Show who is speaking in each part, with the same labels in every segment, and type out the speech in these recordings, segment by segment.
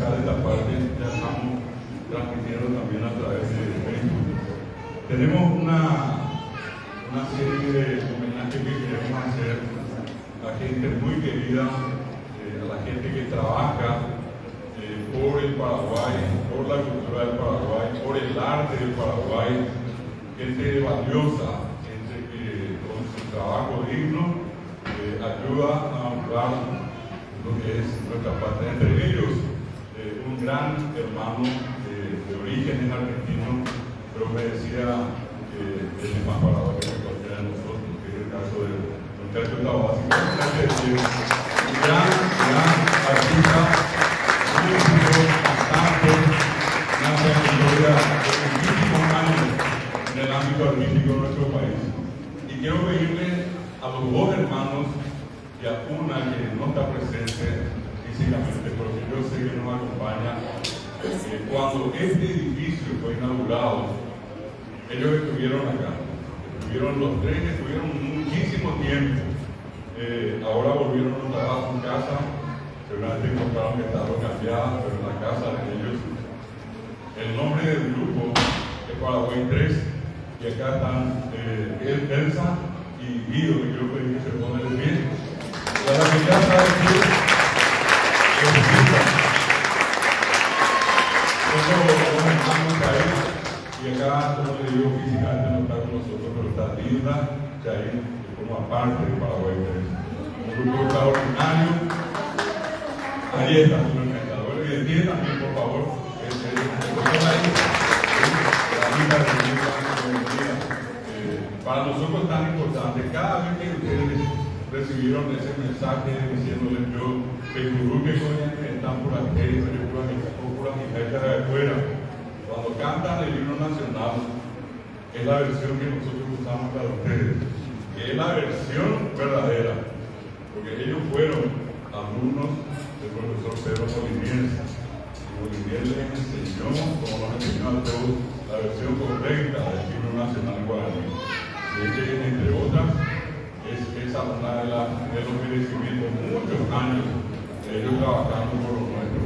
Speaker 1: finalizar esta parte, ya estamos transmitiendo también a través de Facebook. Tenemos una serie de homenajes que queremos hacer a gente muy querida, a la gente que trabaja por el Paraguay, por la cultura del Paraguay, por el arte del Paraguay, gente valiosa, gente que con su trabajo digno ayuda a honrar lo que es nuestra patria. Entre ellos, un gran hermano de orígenes argentinos, pero me decía que es más Paraguay que cualquiera de nosotros, que es el caso de don Cacho Tabassi, un gran artista, músico, cantante, una trayectoria de muchísimos años en el ámbito artístico de nuestro país. Y quiero pedirle a los dos hermanos y a una que no está presente físicamente, porque yo sé que nos acompaña, cuando este edificio fue inaugurado, ellos estuvieron acá, estuvieron los tres, estuvieron muchísimo tiempo. Ahora volvieron a trabajo en casa, seguramente encontraron que estaba cambiada, pero en la casa de ellos. El nombre del grupo es Paraguay 3, y acá están Elsa y Guido, que quiero pedir que se pongan de pie. La realidad sabe que y acá, como le digo, físicamente no está con nosotros, pero está Linda, que ahí como aparte de Paraguay 3. Un grupo extraordinario. Ahí está, señor Mercador. Y de pie también, por favor. Para nosotros es tan importante, cada vez que ustedes recibieron ese mensaje diciéndoles yo, que el gurú que están por aquí, por la gente de afuera, cuando cantan el himno nacional, es la versión que nosotros usamos para ustedes, que es la versión verdadera, porque ellos fueron alumnos del profesor Pedro Moliniers, y Moliniers les enseñó, como nos enseñó a todos, la versión correcta del himno nacional guaraní. Y es que, entre otras, es esa una de los merecimientos, muchos años de ellos trabajando por lo nuestro.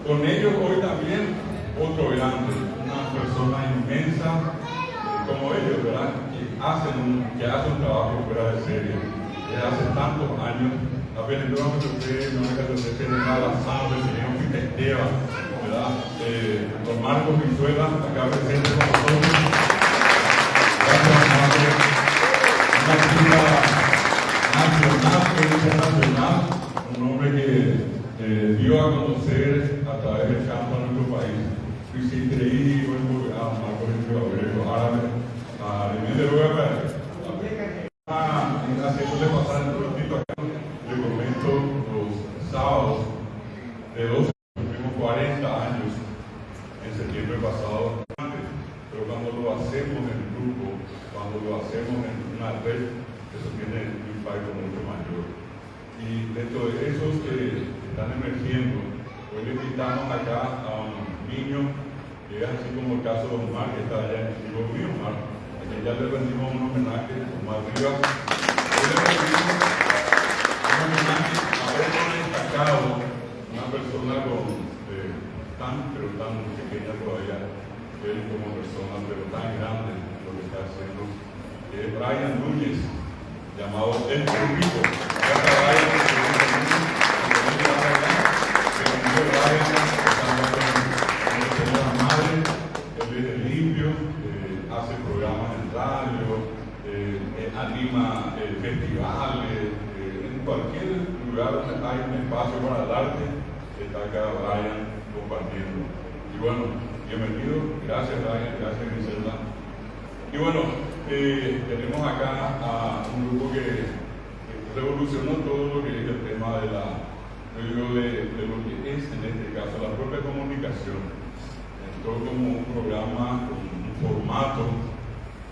Speaker 1: Con ellos hoy también otro grande, una persona inmensa como ellos, ¿verdad? Que hace un trabajo fuera de serie, que hace tantos años, apenas no me toqué, no me casé, tenía la sangre, tenía un Esteban, ¿verdad? Don Marcos Vizuela, acá presente con nosotros. Gracias, madre. Una figura nacional, internacional, un hombre que dio a conocer a través del canto a nuestro país. Luis increíble, Marcos Vizuela, árabe, de luego haciéndole pasar un ratito acá, le comento los sábados de 12, cumplimos 40 años en septiembre pasado, pero cuando lo hacemos en grupo, cuando lo hacemos en una red, eso tiene un impacto mucho mayor. Y dentro de esos que están emergiendo, hoy le invitamos acá a un niño que es así como el caso de Omar, que está allá en el Chivo mío, Omar, a quien ya le rendimos un homenaje, Omar Rivas. Hoy le rendimos un homenaje a otro destacado, una persona tan pequeña todavía, él como persona, pero tan grande lo que está haciendo, que es Brian Núñez, llamado El Trujillo. Hace programas en radio, anima festivales, en cualquier lugar donde hay un espacio para el arte, está acá Brian compartiendo. Y bueno, bienvenido, gracias Brian, gracias Griselda. Y bueno, tenemos acá a un grupo que revolucionó todo lo que es el tema de lo que es en este caso la propia comunicación. Entró como un programa, un formato,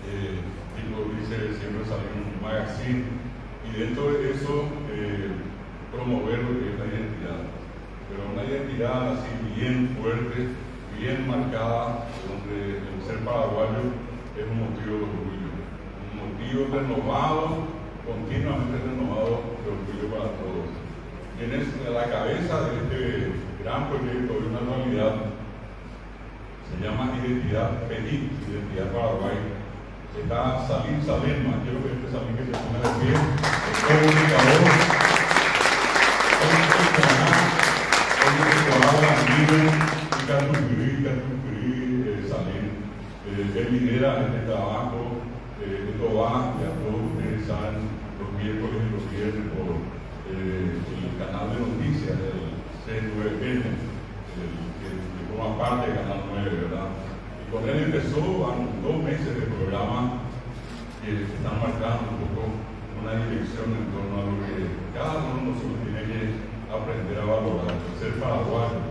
Speaker 1: tipo dice, siempre salió un magazine, y dentro de eso promover lo que es la identidad, pero una identidad así bien fuerte, bien marcada, donde el ser paraguayo es un motivo de orgullo, un motivo renovado, continuamente renovado de orgullo para todos. quien es la cabeza de este gran proyecto de una anualidad. Se llama Identidad PEDI, Identidad Paraguay. Está Salim Salema, quiero que este Salim que se ponga de pie, es comunicador, Salim. Él lidera este trabajo, esto va, ya todos ustedes saben, los miércoles y los viernes por el canal de noticias del C9N, que forma parte del canal 9, ¿verdad? Y con él empezó, van 2 meses de programa que están marcando un poco una dirección en torno a lo que cada uno de nosotros tiene que aprender a valorar, ser paraguayo.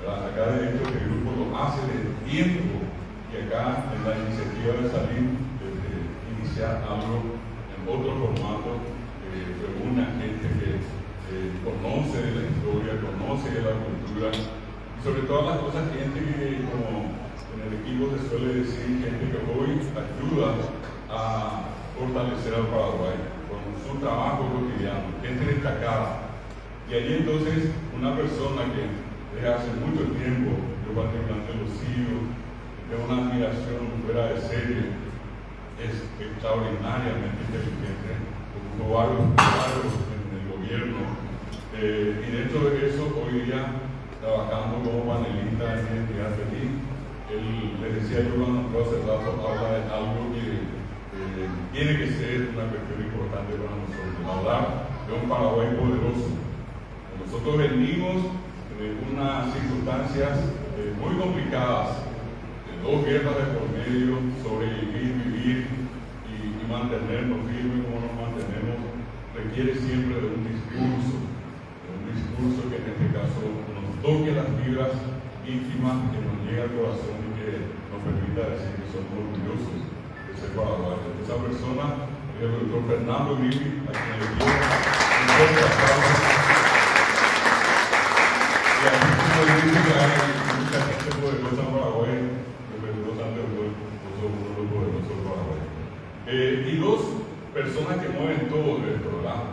Speaker 1: Acá de hecho este grupo lo hace de tiempo y acá en la iniciativa de salir, de iniciar algo en otro formato, reúne a gente que conoce de la historia, conoce de la cultura y sobre todas las cosas gente que, como en el equipo se suele decir, gente que hoy ayuda a fortalecer al Paraguay con su trabajo cotidiano, gente destacada. Y allí entonces una persona que desde hace mucho tiempo, yo particularmente lo sigo, tengo una admiración fuera de serie, es extraordinariamente inteligente, ocupó varios cargos en el gobierno, y dentro de eso hoy día trabajando como panelista en Identidad Feliz. Él le decía yo cuando hace rato, habla de algo que tiene que ser una cuestión importante para nosotros, hablar de un Paraguay poderoso. Nosotros venimos de unas circunstancias muy complicadas, de 2 guerras de por medio, sobrevivir, vivir y mantenernos firmes como nos mantenemos, requiere siempre de un discurso que en este caso nos toque las fibras íntimas, que nos llegue al corazón y que nos permita decir que somos orgullosos de ser paraguayos. Esa persona es el doctor Fernando Grivi, a quien le quiero un fuerte aplauso. Y aquí como dice que hay mucha gente poderosa en Paraguay, los antes nosotros uno de los poderosos de Paraguay. Y 2 personas que mueven todo esto, ¿verdad?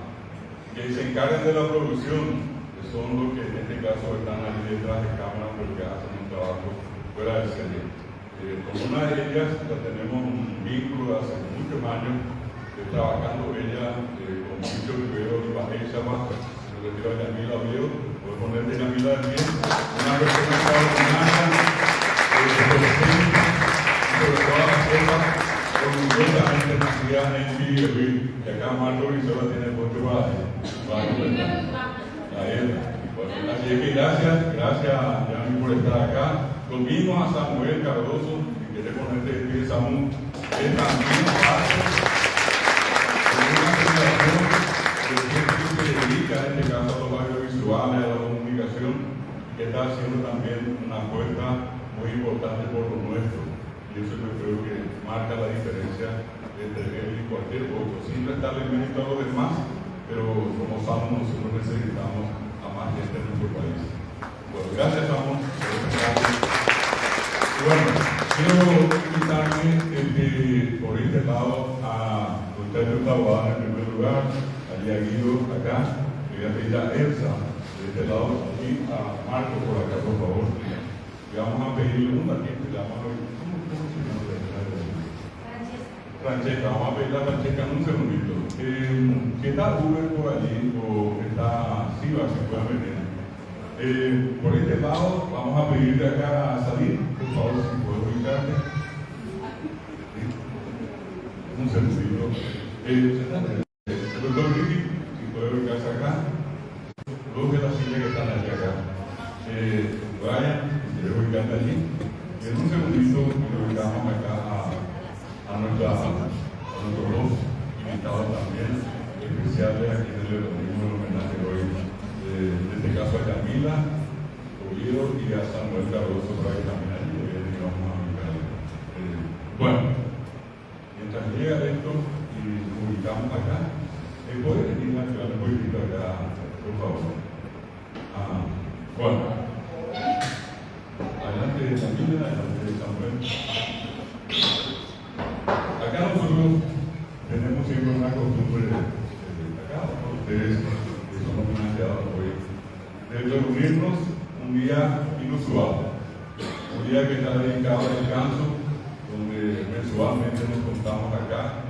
Speaker 1: Que se encargan de la producción, que son los que en este caso están ahí detrás de cámara, pero que hacen un trabajo fuera de serie. Con una de ellas ya tenemos un vínculo de hace muchos años, trabajando ella con mucho Rivero y Pajecha más, se retira de Yamila Oviedo, puede ponerte Yamila de pie, una persona extraordinaria, sobre todas las cosas, orgullosamente nacida en Chile, que acá Marco Brizola tiene mucho para él. Bueno, así es que gracias Yami por estar acá. Lo mismo a Samuel Cardoso, que quiere ponerte de pie, Samuel, es también parte de una generación de gente que se dedica en este caso a los audiovisuales, a la comunicación, que está haciendo también una apuesta muy importante por lo nuestro. Y eso yo creo que marca la diferencia entre él y cualquier otro, sin restarle mérito a los demás, pero como Samuel nosotros necesitamos a más gente en nuestro país. Bueno, gracias Samuel por este. Bueno, quiero invitarme por este lado a Eustaquio Taboada en primer lugar, a Guido acá, y voy a pedir a Elsa de este lado y a Marco por acá, por favor. Y vamos a pedirle un ratito, le vamos a pedir, ¿cómo se llama? Francesca, vamos a pedirle a Francesca un segundito. ¿Qué está Uber por allí o está Siva, si pueden venir? Por este lado, vamos a pedirle acá a Salir, por favor, si puedo ubicarte. ¿Sí? Un segundito. El doctor Ricky, si puede ubicarse acá. Dos de las sillas que están allí acá. Brian, si quiere ubicarte allí. Y en un segundito le ubicamos acá a nuestros 2 invitados también, especiales a quienes le rendimos el homenaje hoy. En este caso a Yamila Oviedo y a Samuel Cardoso para que también allí y vamos a ubicar. Bueno, mientras llega esto y nos ubicamos acá, ¿puede venir a quedar un poquitito acá, por favor? Bueno, adelante Yamila, adelante Samuel. Acá nosotros tenemos siempre una costumbre, acá ustedes que son homenajeados hoy reunirnos un día inusual, un día que está dedicado al descanso, donde mensualmente nos contamos acá,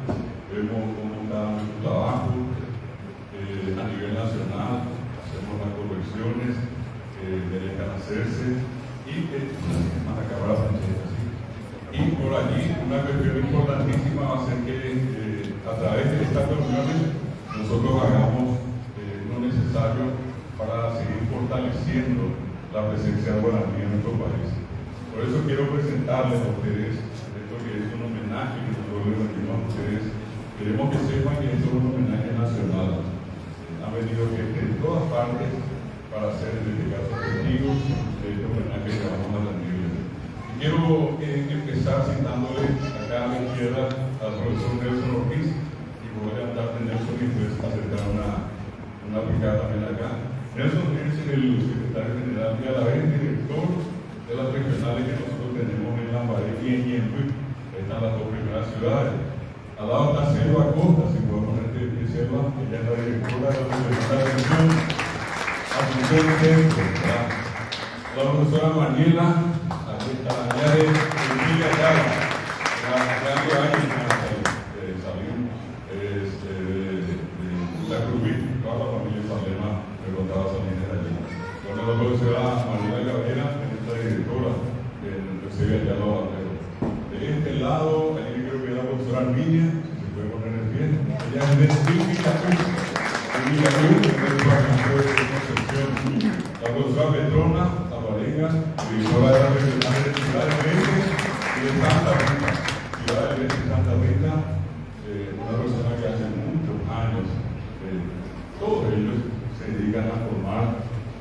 Speaker 1: vemos cómo está nuestro trabajo a nivel nacional, hacemos las correcciones que dejan hacerse y más acabar la franquicia. Y por allí una cuestión importantísima va a ser que a través de estas reuniones nosotros hagamos lo necesario para seguir fortaleciendo la presencia guaraní en nuestro país. Por eso quiero presentarles a ustedes esto que es un homenaje que nosotros les rendimos a ustedes. Queremos que sepan que esto es un homenaje nacional. Han venido gente de todas partes para hacer en este caso testigos de este homenaje que vamos a rendirles. Quiero empezar citándole acá a la izquierda al profesor Nelson Ortiz, y voy a andar de Nelson y pues acercar una picada también acá. Nelson es el secretario general y a la vez director de las regionales que nosotros tenemos en Lambaré y en Ñemby. Están las dos primeras ciudades. Al lado está Selva Acosta, si puedo ponerte de pie, Selva, ella es la directora de la Universidad de Asunción Centro. La profesora Mariela, aquí está, allá de Emilia Ayala, hace años de salir de la Cruz, toda la familia Salema me contaba salir de allí. Bueno, la profesora Mariela Gabriela, esta directora que recibe allá los banderos. De este lado, ahí creo que es la profesora Arminia, si se puede poner en pie. Ella es de Emilia Cruz, la profesora Petrona Zabarenga, directora de la Regional de Ciudad de México y de Santa Rita. Ciudad de México y Santa Rita, una persona que hace muchos años, todos ellos se dedican a formar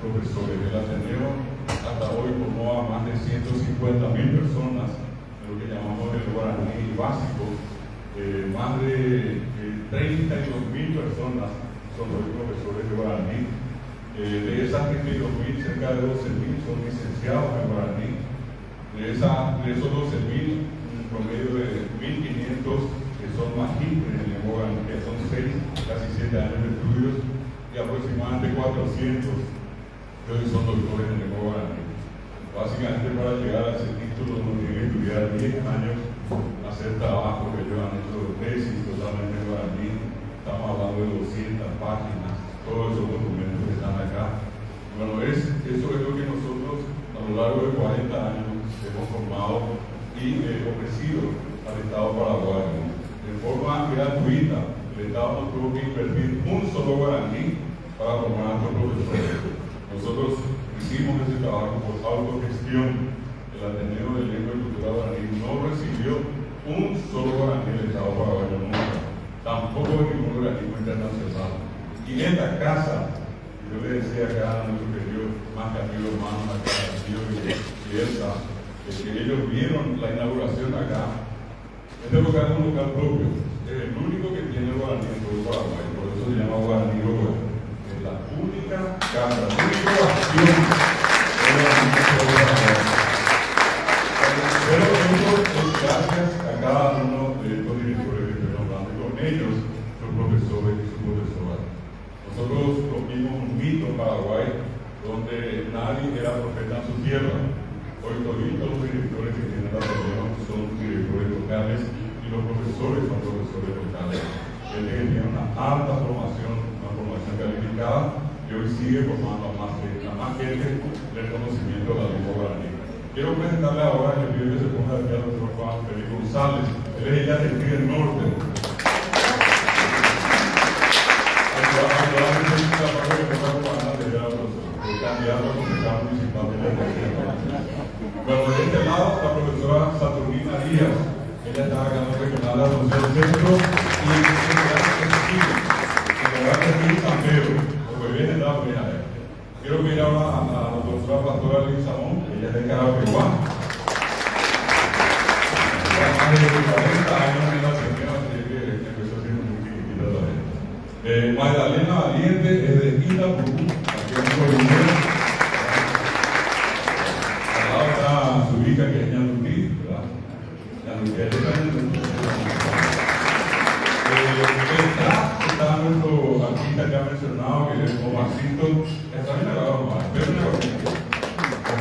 Speaker 1: profesores del Ateneo. Hasta hoy formó a más de 150.000 personas en lo que llamamos el guaraní básico. Más de 32.000 personas son hoy profesores de guaraní. De esas 32.000, cerca de 12.000 son licenciados en guaraní. De esos 12.000, un promedio de 1.500 que son magísteres en lengua guaraní, que son 6, casi 7 años de estudios, y aproximadamente 400 que hoy son doctores en lengua guaraní. Básicamente, para llegar a ese título uno tiene que estudiar 10 años, hacer trabajo que ellos han hecho de tesis totalmente en guaraní. Estamos hablando de 200 páginas, todos esos documentos que están acá. Bueno, eso es lo que nosotros a lo largo de 40 años hemos formado y ofrecido al Estado paraguayo. De forma gratuita, el Estado no tuvo que invertir un solo guaraní para formar a nuestros profesores. Nosotros hicimos ese trabajo por autogestión. El Ateneo de Lengua y Cultura Guaraní no recibió un solo guaraní del Estado paraguayo nunca, tampoco de ningún organismo internacional. Y en esta casa, yo le decía acá a nuestro querido más querido hermano acá, tío y Elsa, que ellos vieron la inauguración acá. Este local es un local propio, es el único que tiene el guaraní en todo el Paraguay, por eso se llama Guaraní Local. Es la única casa, la única bastión del guaraní en todo el Paraguay. Pero eso es gracias a cada uno de estos directores que estoy hablando, con ellos, los profesores y sus profesoras. Nosotros rompimos un mito en Paraguay donde nadie era profeta en su tierra. Hoy todos los directores que tienen la región son directores locales y los profesores son profesores locales. Gente que tiene una alta formación, una formación calificada, y hoy sigue formando a más gente del conocimiento de la lengua guaraní. Quiero presentarle ahora, le pido que se ponga aquí al doctor Juan Felipe González. Él es ya del Tigre Norte. Candidato a concejal municipal de la región. Bueno, de este lado, la profesora Saturnina Díaz. Ella está acá en la regional de Asunción Centro y en el Gran San Pedro, porque viene de la primera vez. Quiero mirar ahora a la profesora Pastora Luis Samón, ella es de Carapeguá. Más de 40 años en la región, así que empezó siendo muy chiquitita todavía. Magdalena Valiente es de Itapú, aquí en Colombia. Al lado está su hija, que es Ñandutí, ¿verdad? Ñandutí, ella está en el está nuestro artista que ha mencionado, que es Omarcito, está bien agarrado más, pero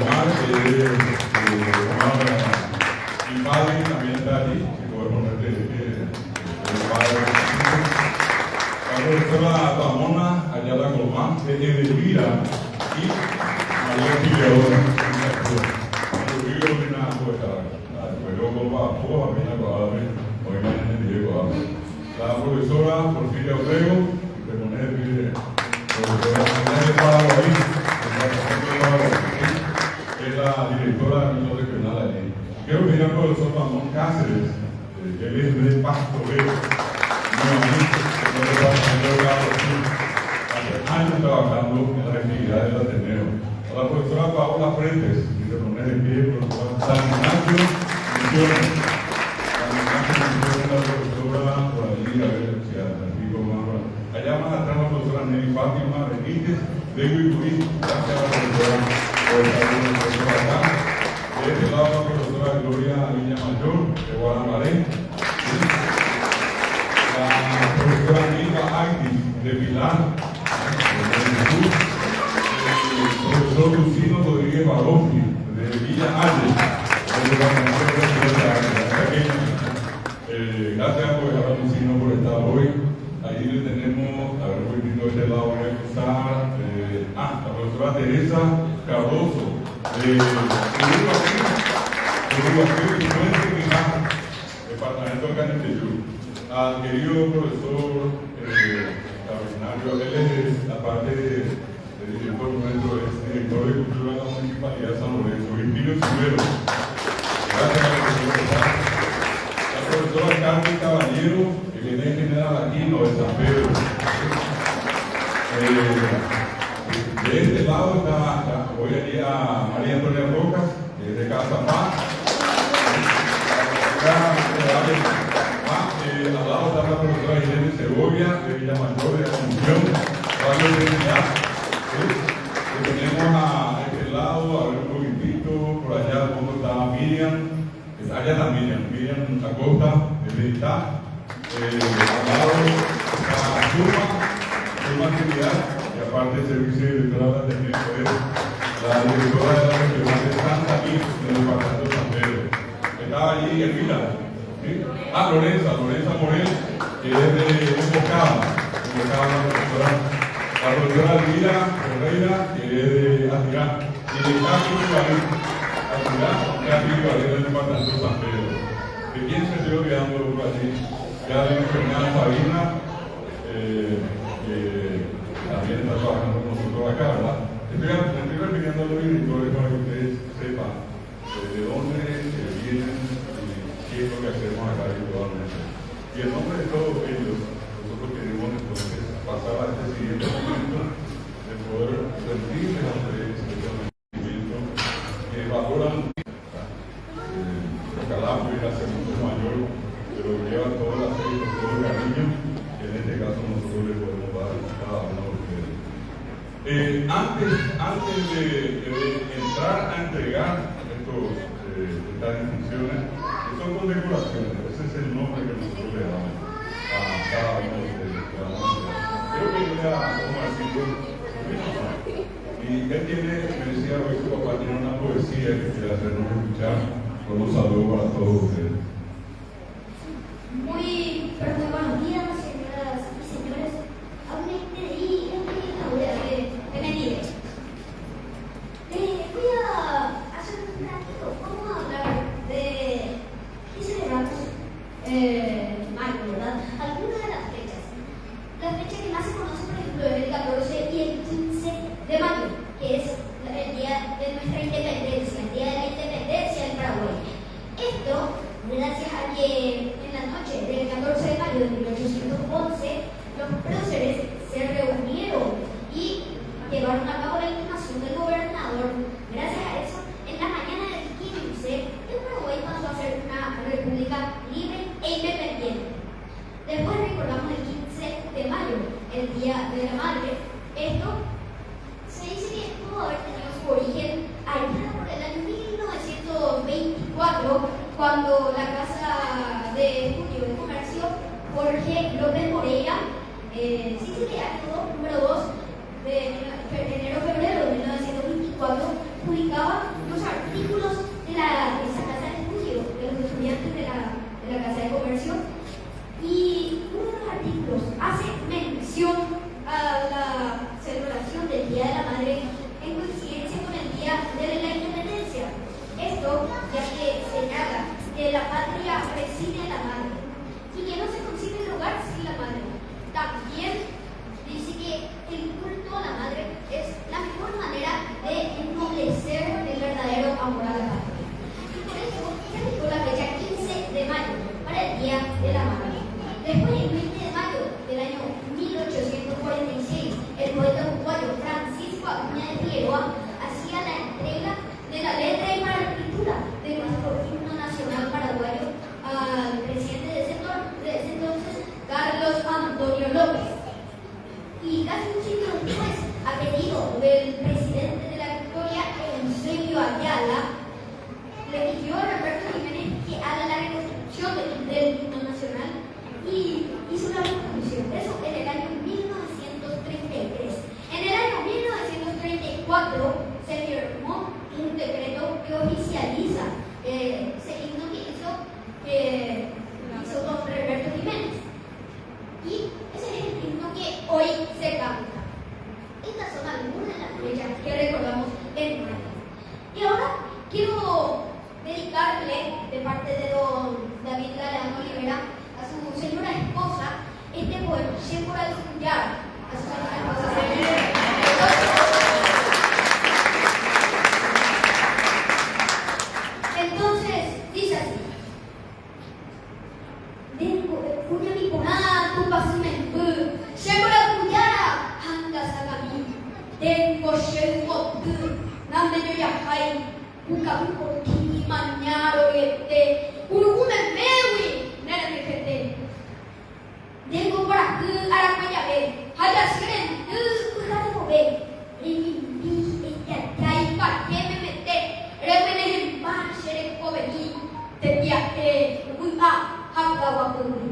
Speaker 1: Omar, mi padre también está allí, si puedo ponerte el padre. La profesora Ramona Ayala Colmán, de Edelvira y María Figueroa. La profesora Porfiria Orrego, de poner es la directora de la regional allí. Quiero pedir al profesor Ramón Cáceres, que él es de Pasto Vero, hace años trabajando en las actividades del Ateneo. A la profesora Paola Fretes, que se pone de pie, profesora San Ignacio Misiones. La profesora por allí, a ver si allá más atrás la profesora Nelly Fátima Benítez de Huicurí. Gracias a la profesora por estar con nosotros acá. De este lado la profesora Gloria Viña Mayor de Guadalajara. La profesora Nilva Agni de Pilar. El profesor Lucino Rodríguez Barofi de Villa Alle. Gracias por dejar Lucino por estar hoy. Ahí le tenemos, a ver, un poquito de este lado voy a cruzar. La profesora Teresa Cardoso de departamento de Caneteyú. Al querido profesor Carolinario, él es, aparte de director nuestro, es director de cultura de la Municipalidad de San Lorenzo, Virgilio Silvero. Gracias a la profesora. La profesora Carmen Caballero, que viene en general aquí, no de San Pedro. De este lado está, voy allí a María Antonia Rocas, que es de Casa Paz. Al lado está la profesora Irene Segovia, de Villamayor, de Asunción, Barrio de Unidad. Tenemos a este lado, a ver un poquitito, por allá al fondo está Miriam, allá está Miriam Acosta, de Meditá. Al lado está Suma Actividad, y aparte el servicio directora de la técnica es la directora de la regional de Santa Cruz, del departamento de San Pedro. Estaba allí Elvira, ¿sí? Lorenza Morel, que es de Embocada, la profesora Elvira Ferreira, que es de Atirán, y de Castro Ibarri, del departamento de San Pedro. ¿De quién se estoy olvidando por allí? Ya de mi hermana Sabina, que también está trabajando con nosotros acá, ¿verdad? Estoy refiriendo a los directores para que ustedes sepan de dónde vienen y qué es lo que hacemos acá individualmente. Y en nombre de todos ellos, nosotros queremos entonces pasar a este siguiente momento de poder servirles a ustedes el que valoran ojalá pudiera ser mucho mayor, pero lleva toda la serie, todo el cariño que en este caso nosotros le podemos dar a cada uno de ustedes. Antes de entrar a entregar estas distinciones, que son condecoraciones, ese es el nombre que nosotros le damos a cada uno de ustedes. Creo que yo ya, como decirlo, y él tiene, me decía hoy su papá, tiene una poesía que quiere hacernos escuchar. Con un saludo para todos ustedes.
Speaker 2: Muy buenos días, señoras y señores. Aún voy a hacer un ratito, vamos a hablar de qué celebramos mayo, ¿verdad? Algunas de las fechas. La fecha que más se conoce, por ejemplo, es el 14 y el 15 de mayo, que es el día de nuestra independencia, el día de la independencia del Paraguay. Esto, gracias a que en la noche del 14 de mayo de 1811, los próceres se reunieron y llevaron a cabo la intimación del gobernador. Gracias a eso, en la mañana del 15, el Paraguay pasó a ser una república libre e independiente. Después recordamos el 15 de mayo, el Día de la Madre. Esto se dice que pudo haber tenido su origen allá por el año 1924, cuando la Casa de Estudio de Comercio Jorge López Moreira, número 2 de enero-febrero de 1924, publicaba la patria preside la madre y que no se concibe el hogar sin la madre. También dice que el culto a la madre es la mejor manera de ennoblecer el verdadero amor a la patria. Y por eso se eligió la fecha 15 de mayo para el Día de la Madre. Después, el 20 de mayo del año 1846, el poeta uruguayo Francisco Acuña de Figueroa hacía la entrega de la letra y para la escritura de nuestro himno nacional paraguayo al presidente de ese entonces, Carlos Antonio López. Y casi un siglo después, a pedido del presidente de la Victoria, Eusebio Ayala, le pidió a Roberto Jiménez que haga la reconstrucción del himno nacional y hizo una reconstrucción. Eso en el año 1933. En el año 1934 se firmó un decreto que oficializa ese himno que hizo don Roberto Jiménez. Y ese es el himno que hoy se canta. Estas son algunas de las fechas que recordamos en mayo. Y ahora quiero dedicarle, de parte de don David Galeano Olivera, a su señora esposa, este poema, Shembora al Cuyar, a su señora esposa. Entonces, dice así: Punya mi pona, tu pasimentu, Shembora al Cuyar, hanga sagami, Dengo Shengotu, Nande yo yahai, Bukabu Koti, Mañaro Yete, Urugume Mewi, Nere Mejete. Dengo para que Aracuaya ve, Haya Siren, Ujaro ve, Rimimbi, Etiatai, Parque me mete, Remene en Mar, Shere Koveni, Tepiate, Uga, Hakawakuni.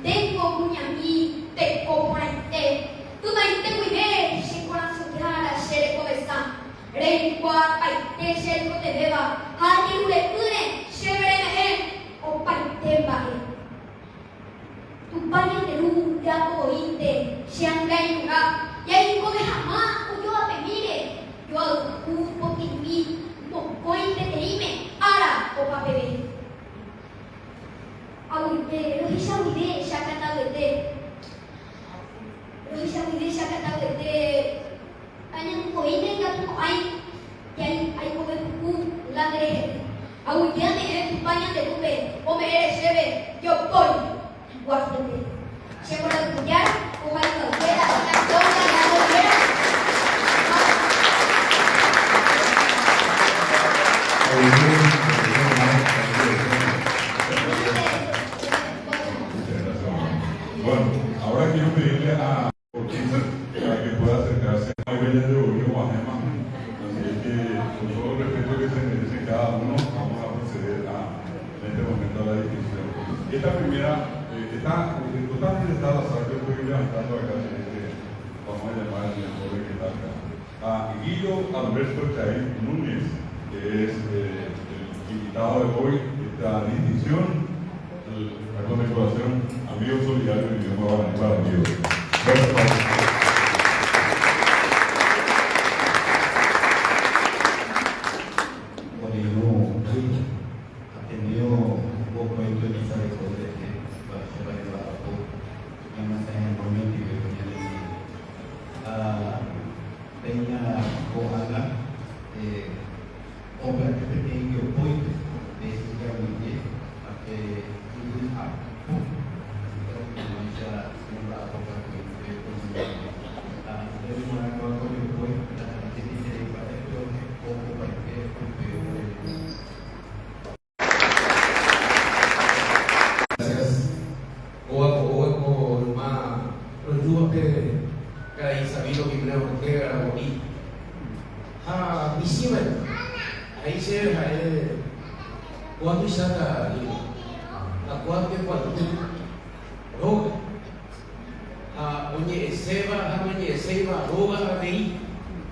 Speaker 2: Dengo Muñami, Teko Moraite, Tumaite Wine, Shekora Suyara, Shere Kovesa. Reikwa paite shelko te beba, haji ule une, shebreme o paite bae. Tu paño de luz te apoite, shangai nuga, ya inko de jamás, o yo apemire, yo al cupo timbi, mocoite te ime, ara o papebe. Aguite, rohisha uide, shakata wete, rohisha uide, shakata wete. Kanyang poine yang ay kobe kuku langre au yane tupanya de kube o me shebe yo koy guardete shebora kuyar o hay kuyera la dona la kuyera
Speaker 1: Bueno, ahora quiero pedirle a para que pueda acercarse a Bellas de Oro Guajema. Así es que, con todo el respeto que se merece cada uno, vamos a proceder en este momento a la distinción. Esta primera, totalmente está al azar, yo estoy levantando acá, vamos a llamar al joven que está acá. A Guillo Alberto Chaín Núñez, que es el invitado de hoy, esta distinción, la condecoración Amigo Solidario del Idioma Guaraní para amigos.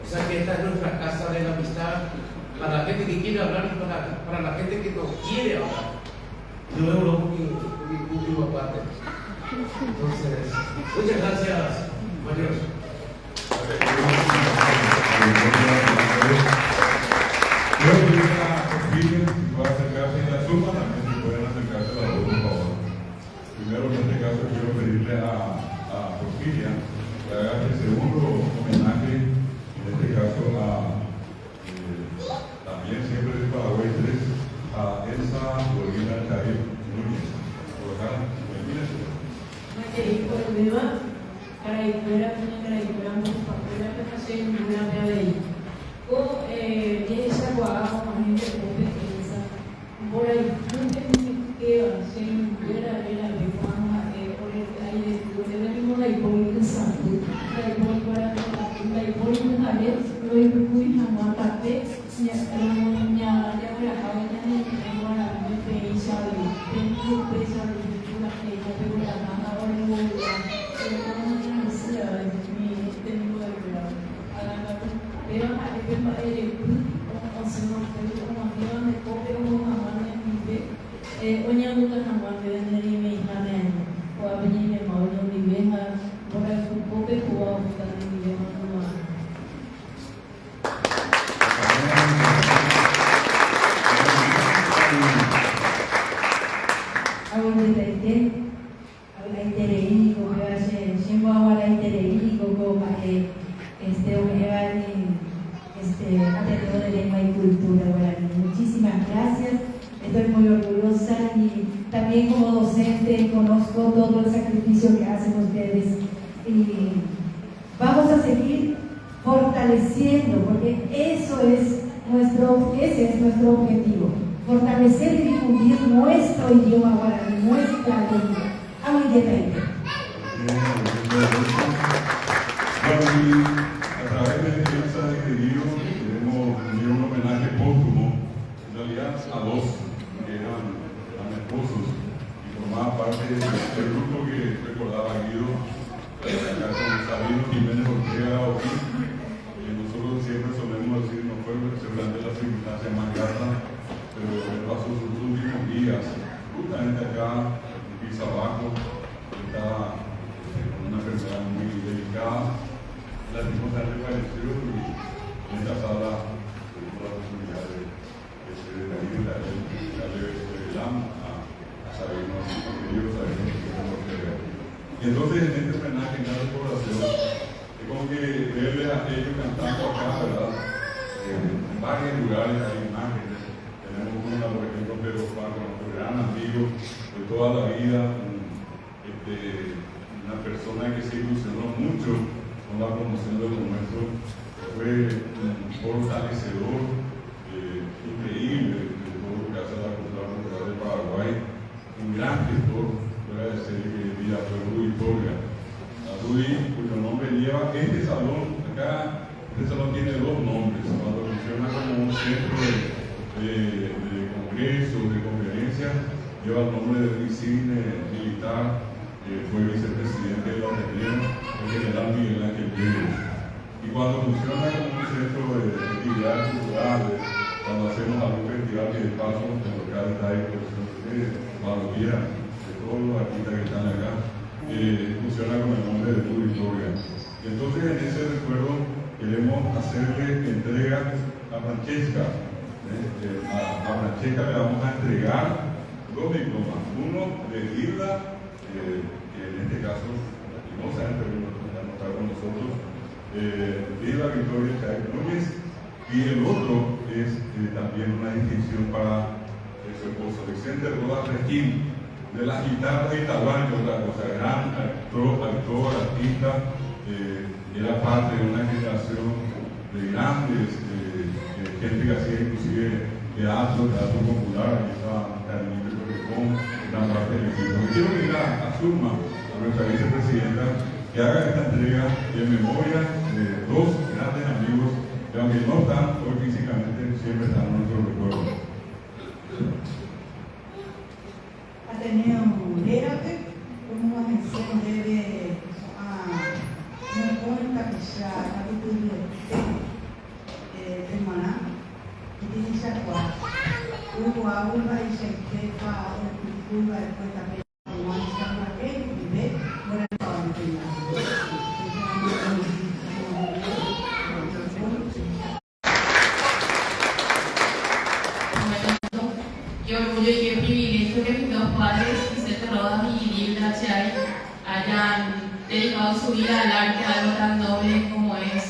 Speaker 3: O sea que esta es nuestra casa de la amistad para la gente que quiere hablar y para la gente que no quiere hablar. Yo veo mi última parte. Entonces, muchas gracias, Mario.
Speaker 1: Creo que una confirme, va a acercarse a su
Speaker 4: Hoy fui a Guatate, ya relajaba ya en el Guaraní, me hizo algo, tengo peso de cultura que yo tengo la mano ahora en Bogotá, pero como no me decía, mi tengo de verdad, a la nata, pero a ver, me va a ir, como se nos fue, como arriba me coge, como mamá me vive, oña nunca jamás me ven ni me imagen, o a venir me maulo ni vieja, por el fútbol que jugaba, también mi vieja no va.
Speaker 5: Atendedor de Lengua y Cultura Guaraní. Muchísimas gracias, estoy muy orgullosa y también como docente conozco todo el sacrificio que hacen ustedes y vamos a seguir fortaleciendo porque ese es nuestro objetivo, fortalecer y difundir nuestro idioma guaraní, nuestra lengua.
Speaker 1: A través de este mensaje querido queremos rendir un homenaje póstumo, en realidad a dos que eran esposos y formaban parte del grupo que recordaba Guido, acá con Sabino Jiménez Ortega Oquín. Nosotros siempre solemos decir, no fue seguramente la circunstancia más grata, pero él pasó sus últimos días justamente acá en piso abajo, estaba con una enfermedad muy delicada. Lastimosamente falleció y en esta sala tuvimos la oportunidad de darle a Sabino, querido Sabino Ortega. Y entonces en este homenaje, en la recordación, es como que verle a ellos cantando acá, ¿verdad? En varios lugares hay imágenes. Tenemos una, por ejemplo, Pedro Paco, nuestro gran amigo de toda la vida, una persona que se ilusionó mucho con la promoción de lo nuestro, fue un fortalecedor increíble de todo lo que hace la cultura popular de Paraguay, un gran gestor, fuera de serie que vivía, fue Rudy Torga. Rudy, cuyo nombre lleva este salón, acá, este salón tiene dos nombres, cuando funciona como un centro de congresos, de conferencias, lleva el nombre de insigne militar. Fue vicepresidente de la Unión, el general Miguel Ángel Pérez. Y cuando funciona como un centro de actividades culturales, cuando hacemos algún festival que de paso en local está ahí, cuando quieran, de todos los artistas que están acá, funciona con el nombre de Rudy Torga. Entonces, en ese recuerdo, queremos hacerle entrega a Francesca. A Francesca le vamos a entregar dos diplomas, uno de Hilda, que en este caso, lastimosamente, no está con nosotros, Hilda Victoria Chávez Núñez, y el otro es también una distinción para su esposo, Vicente Rodas Regín, de la guitarra de Itaguán, otra cosa, gran actor, artista, era parte de una generación de grandes, gente que hacía inclusive teatro popular, y estaba Carmen con gran parte del equipo. Y quiero pedir a Zulma, a nuestra vicepresidenta, que haga esta entrega en memoria de dos grandes amigos que aunque no están hoy físicamente, siempre están en nuestro recuerdo.
Speaker 6: Ateneo Murérate, como uma menção dele a um bom capixá, capítulo de Maná, que tem Jaguar. O Aula vai sempre para o Cultura e depois também o ano está para quem viver, agora está no final.
Speaker 4: Qué orgullo y qué privilegio que mis dos padres, Vicente Rodas y Hilda Chay, hayan dedicado su vida al arte, a algo tan noble como es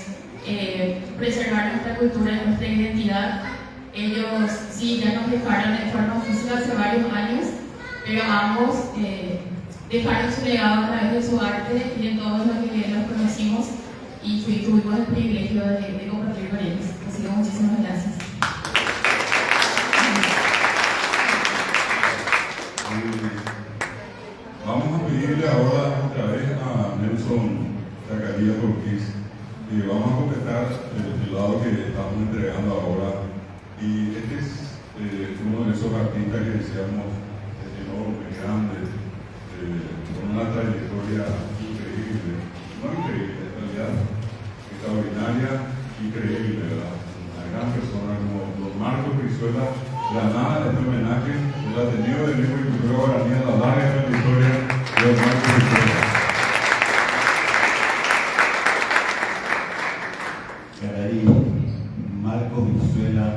Speaker 4: preservar nuestra cultura y nuestra identidad. Ellos sí ya nos dejaron de forma física hace varios años, pero ambos dejaron su legado a través de su arte y de todos los que los conocimos y tuvimos el privilegio de compartir con ellos. Así que muchísimas gracias.
Speaker 1: Vamos a pedirle ahora otra vez a Nelson Zacarías Ortiz, que vamos a completar el lado que estamos entregando ahora. Y este es uno de esos artistas que decíamos enorme, grande, con una trayectoria increíble, no increíble, en realidad extraordinaria, increíble, ¿verdad? Una gran persona como don Marcos Brizuela, la nada de este homenaje, el Ateneo de Lengua y Cultura Guaraní, la larga trayectoria de don Marcos Brizuela.
Speaker 7: Cararí, Marcos Brizuela,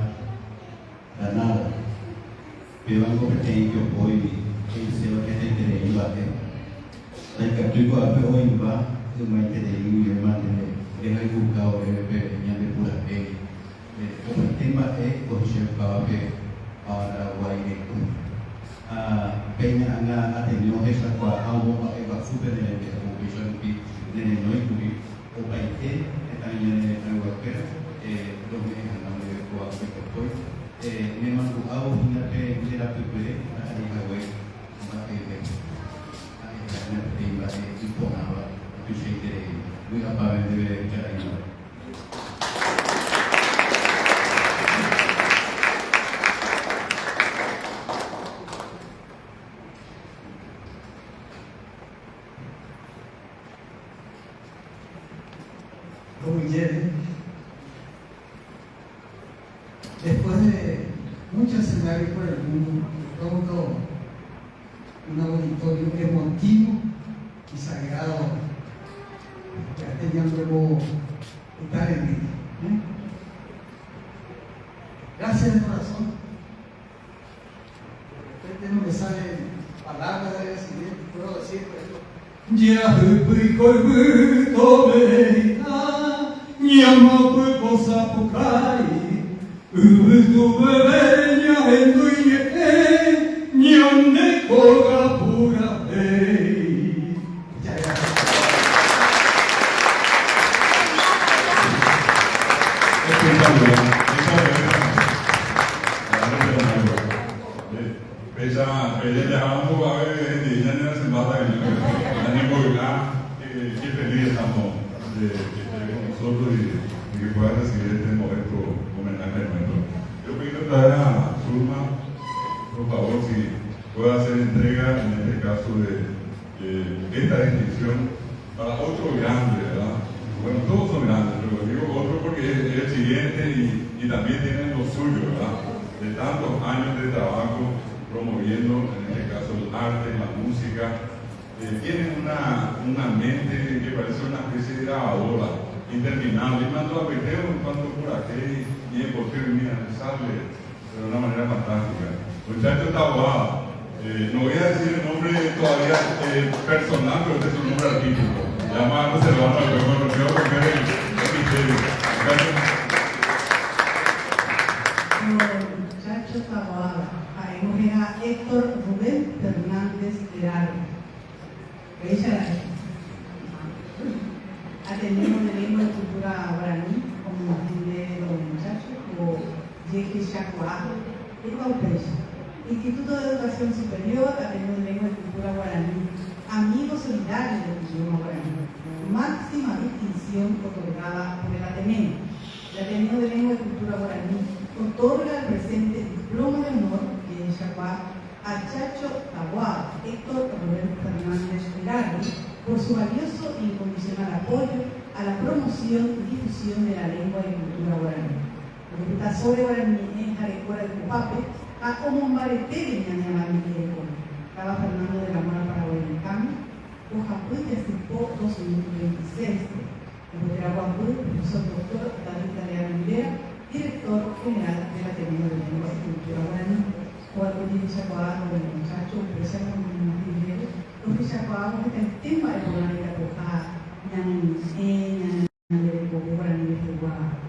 Speaker 7: la nada. Pebango pequeño hoy, el cielo que te iba a ver. La captura de hoy va, el maite de Ibu, el mate de la buscado de ñame pura pe. El tema es coger pape para guayneco. Peña anga atendió esa cua agua eva super de la ocupación de no incluir o paite también en el guapero los meses andando de cua que me mandó a una que era pepe a la highway más que una prima y ponaba que se quiere muy capaz de ver caraño.
Speaker 8: Después de muchos escenarios por el mundo, todo un auditorio emotivo y sagrado que ha tenido luego estar en mí. Gracias de corazón. De repente no me salen palabras de decir, puedo decir, ya fui colguito verita, llama fue cosa pucay. Tu bebé ya en tu yete, ñande coga pura fe. Muchas gracias.
Speaker 1: Qué feliz estamos de que esté con nosotros y que pueda recibir este momento homenaje nuestro. Yo pido traer a Zulma, por favor, si puede hacer entrega en este caso de esta distinción para otro grande, ¿verdad? Bueno, todos son grandes, pero digo otro porque es el siguiente y también tienen lo suyo, ¿verdad? De tantos años de trabajo promoviendo, en este caso, el arte, la música. Tienen una mente que parece una especie de grabadora interminable. Y mando a Peteo en cuanto por aquí y en cualquier mira, sale de una manera fantástica. Muchacho Taboada, no voy a decir el nombre todavía personal, pero este es un nombre artístico. Llama a Servano, lo conocido porque es el misterio.
Speaker 6: Muchacho Taboada, era Héctor Rubén Fernández Herrera. Atendemos de lengua y cultura guaraní, como atiende los muchachos, o Yeque Chacuajo, y Caupecha. Instituto de Educación Superior, atendemos de lengua y cultura guaraní, amigo solidario del idioma guaraní, máxima distinción otorgada por el Ateneo. El Ateneo de Lengua y Cultura Guaraní otorga el presente diploma de honor que es Chacuajo a Chacho Taboada, Héctor Rubén Fernández Herrera, por su valioso e incondicional apoyo a la promoción y difusión de la lengua y cultura guaraní. Lo que está sobre guaraní en Jarecuara de Cupape, a como Maretere en Ñañamani de Eco. Estaba Fernando de la Mora Paraguay-Cami, Ojapuy de Astipó 2026. El Guapuy, profesor doctor David Galeano Rivera, director general del Ateneo de Lengua y Cultura Guaraní. Cuando dice Chacuago, el muchacho, empezamos con un dinero, lo que Chacuago es el tema de la vida coja, ñan de Guaraní de Guaraní.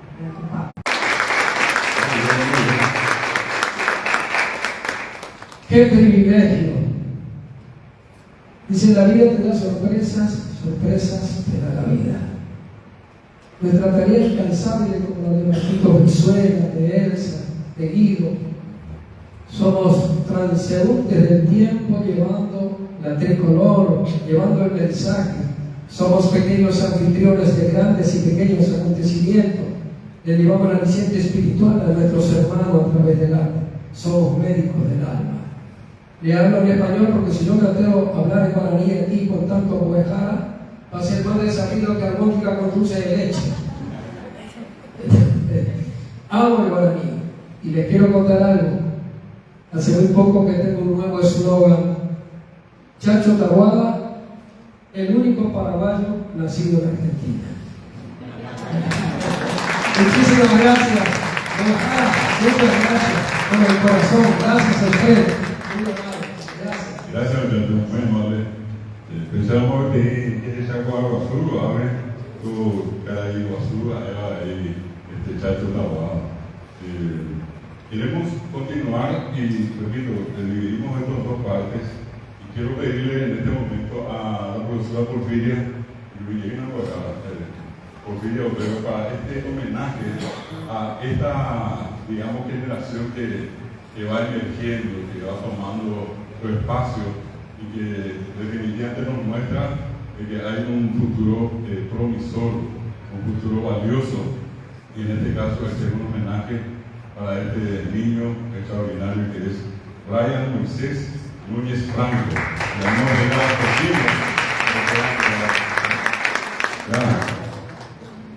Speaker 8: ¡Qué privilegio! Dice, la vida te da sorpresas, sorpresas te da la vida. Nuestra tarea es incansable como la de Marquito Brizuela, de Elsa, de Guido. Somos transeúntes del tiempo llevando la tricolor, llevando el mensaje. Somos pequeños anfitriones de grandes y pequeños acontecimientos. le llevamos el aliciente espiritual a nuestros hermanos a través del arte. Somos médicos del alma. Le hablo en español porque si yo me atrevo a hablar en guaraní aquí con tanto huejara, va a ser más desafido que armónica con dulce de leche. Amo el guaraní y les quiero contar algo. Hace muy poco que tengo un nuevo eslogan: Chacho Tahuada, el único paraguayo nacido en Argentina. Muchísimas gracias. Muchas gracias. Con el corazón, gracias a ustedes. Gracias.
Speaker 1: Gracias, muy amable. Pensamos que esa Guazú, a ver, tu cara de Guazú, ahí, Chacho Tahuada. Queremos continuar y, repito, dividimos esto en dos partes. Y quiero pedirle en este momento a la profesora Porfiria Otero para este homenaje a esta, digamos, generación que va emergiendo, que va tomando su espacio y que definitivamente nos muestra que hay un futuro promisor, un futuro valioso. Y en este caso es un homenaje para este niño extraordinario que es Brian Moisés Núñez Franco. Le damos las posibles. Gracias.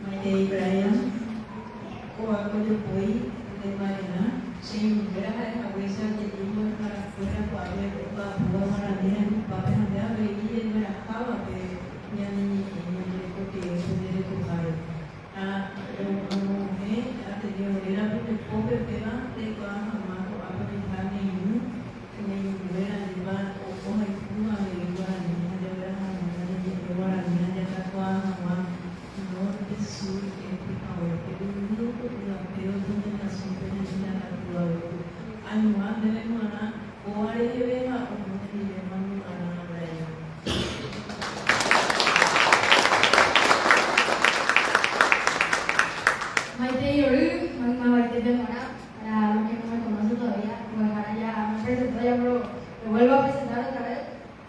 Speaker 4: Maite Brian, cuando yo fui de Marina, sin ver a la cabeza que tengo para afuera, para ver para Marina, para andar a ir en la cava, que ya ni que poder tocar. Ha tenido era porque pobre pega de todas mamás o a pensar nenhum, que me hubiera llevado o como el puma de Guaraní, de Guaraní, de Tatuá, Sul, que es ahora, que es un grupo europeo donde nació en la naturaleza. Anual debemos ganar, o haré de beba, o no te debemos ganar a Brian.
Speaker 2: Maite Yoru, Magma Maite de Mora, para los que no me conocen todavía, pues ahora ya me presento ya, pero me vuelvo a presentar otra vez.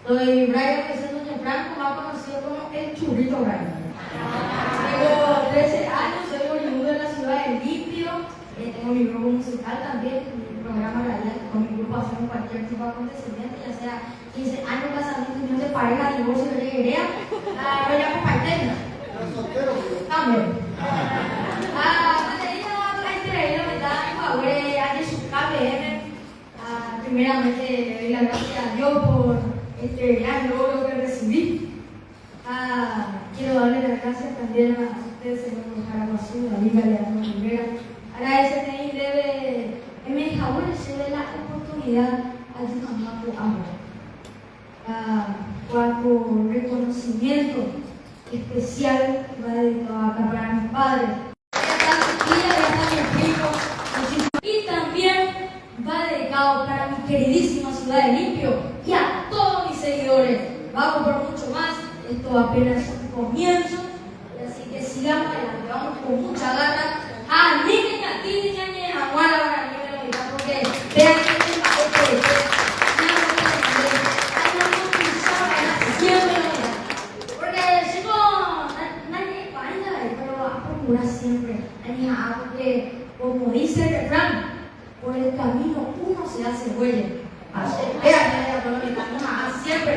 Speaker 2: Soy Brian Moisés Núñez Franco, más conocido como el Churrito Brian. Tengo 13 años, soy oriundo de la ciudad de Limpio, tengo mi grupo musical también, mi programa radial, con mi grupo hacemos cualquier tipo de acontecimiento, ya sea 15 años, casamiento, unión de pareja, divorcio, alegría, lo llamo parteña. También. Primeramente le doy las gracias a Dios por este gran logro que recibí. Quiero darle las gracias también a ustedes, señor Jaraguazú, a amiga Leandro Rivera. Agradecerle y debe, en mi favor, se dé la oportunidad a su mamá por reconocimiento especial va dedicado acá para mis padres. Y también va dedicado para mi queridísima ciudad de Limpio y a todos mis seguidores. Vamos por mucho más, esto apenas es un comienzo, así que sigamos adelante, vamos con mucha gana. Niña, niña, aguara, porque vean que es siempre, porque como dice el refrán, por el camino uno se hace huella. Siempre.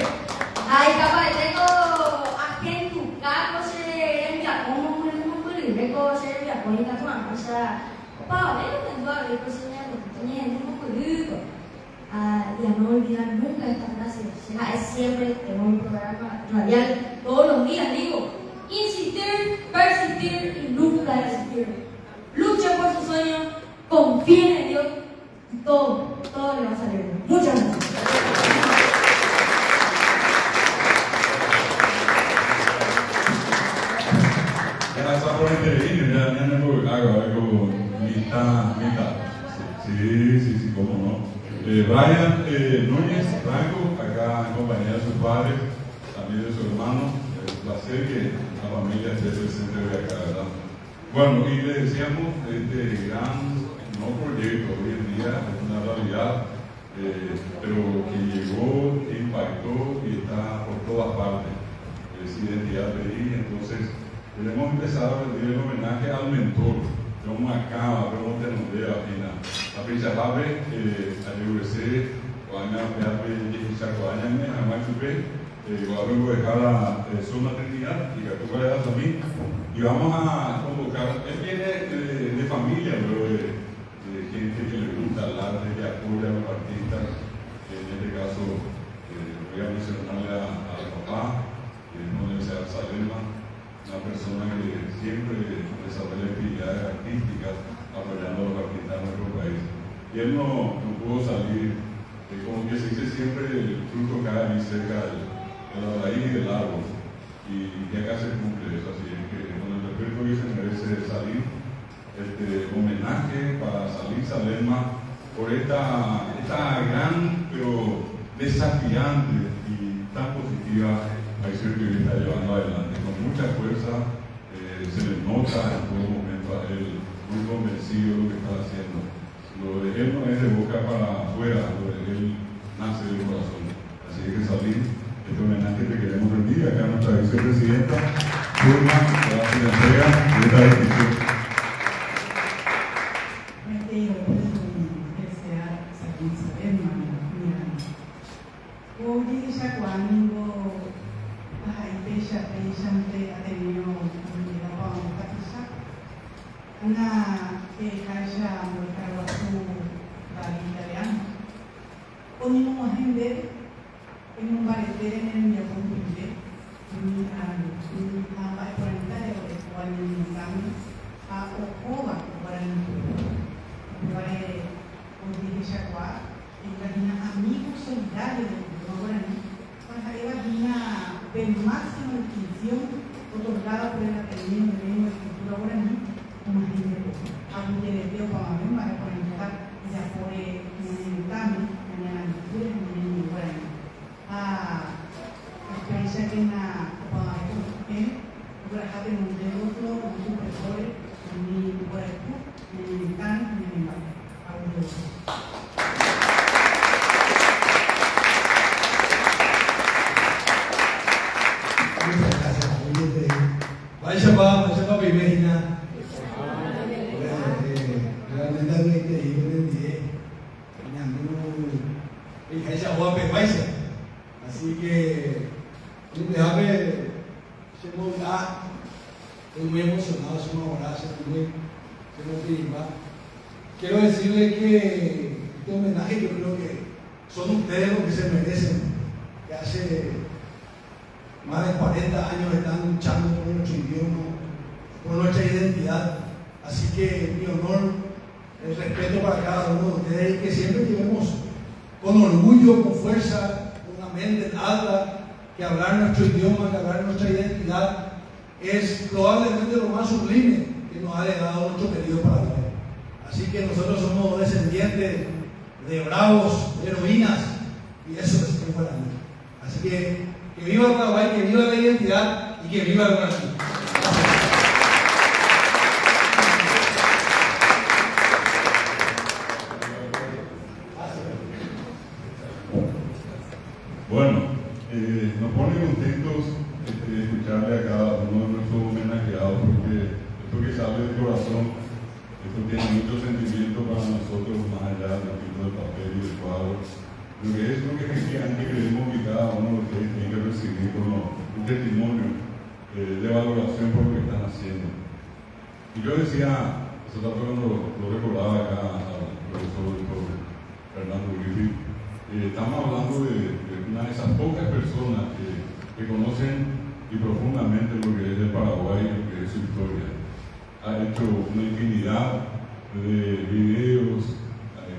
Speaker 2: Ay, capaz, tengo aquí en tu carro, se envía como un libre, se envía con el catuán. O sea, papá, ven, y no olvidar nunca esta frase. Es siempre, tengo un programa radial, todos los días digo, insistir, persistir y nunca desistir. Lucha por sus sueños, confíen en Dios y todo le va a salir bien. Muchas gracias.
Speaker 1: Gracias por intervenir, ya no hago algo mitad. Sí, cómo no. Brian Núñez Franco, acá en compañía de sus padres, también de su hermano. Un placer que la familia esté presente hoy acá, ¿verdad? Bueno, y le decíamos, este gran proyecto hoy en día es una realidad, pero que llegó, que impactó y está por todas partes. Es Identidad Perí, entonces queremos empezar a rendir el homenaje al mentor vamos acá, vamos a tener a pincha lave, a UBC, o a una peaje de Chacoaña, a Machupe, o a luego dejar a su maternidad y que tú vayas a mí. Y vamos a convocar, él viene de familia, luego de gente que le gusta hablar, que apoya a los artistas. En este caso, voy a mencionarle al papá, no debe ser Salema, una persona que siempre desarrolla actividades artísticas apoyando a los artistas de nuestro país. Y él no pudo salir, como que se dice siempre, el fruto cae ahí cerca de la raíz y del árbol. Y acá se cumple eso, así que con el respeto que se merece salir, homenaje para Salir Salema por esta gran pero desafiante y tan positiva acción que está llevando adelante. Con mucha fuerza, se le nota en todo momento a él muy convencido de lo que está haciendo. Lo de él no es de boca para afuera, lo de él nace del corazón. Así que Salir, este homenaje te queremos rendir acá a nuestra vicepresidenta, Turma, que va a hacer entrega de esta distinción.
Speaker 6: una caixa Carguazú italiano. Ponemos gente en un parecer en el mío cumple, a la 40 euros, o al cambio, a Ocoba, para el Jaguar, en la amigos solidarios de Guaraní, para que la de máxima distinción otorgada por el Ateneo de Lengua y Cultura Guaraní, como gente a un deleteo para mí, para conectar ya por el examen, mañana en cultura, mañana en Guaraní. Experiencia que en la Guaraní tenemos de otro, un supervisor, en Guaraní, en el Can, en el Guaraní.
Speaker 9: Muchas gracias, vaya para Pimegina. Realmente increíble, así que estoy muy emocionado, quiero decirle que este homenaje yo creo que son ustedes los que se merecen, que hace más de 40 años están luchando por nuestro idioma, por nuestra identidad. Así que mi honor, el respeto para cada uno de ustedes y que siempre llevemos con orgullo, con fuerza, con una mente alta, que hablar nuestro idioma, que hablar nuestra identidad es probablemente lo más sublime que nos ha dado nuestro querido Paraguay. Así que nosotros somos descendientes de bravos, de heroínas, y eso es muy para mí. Así que viva Paraguay, que viva la identidad y que viva el Guaraní.
Speaker 1: Bueno, nos pone contentos escucharle a cada uno de nuestros homenajeados, porque esto que sale del corazón, esto tiene mucho sentimiento para nosotros, más allá del tipo de papel y del cuadro. Lo que es lo que efectivamente creemos que cada uno de ustedes tiene que recibir como un testimonio de valoración por lo que están haciendo. Y yo decía, eso cuando lo recordaba acá al profesor Fernando Griffith, estamos hablando de una de esas pocas personas que conocen y profundamente lo que es el Paraguay y lo que es su historia. Ha hecho una infinidad de videos,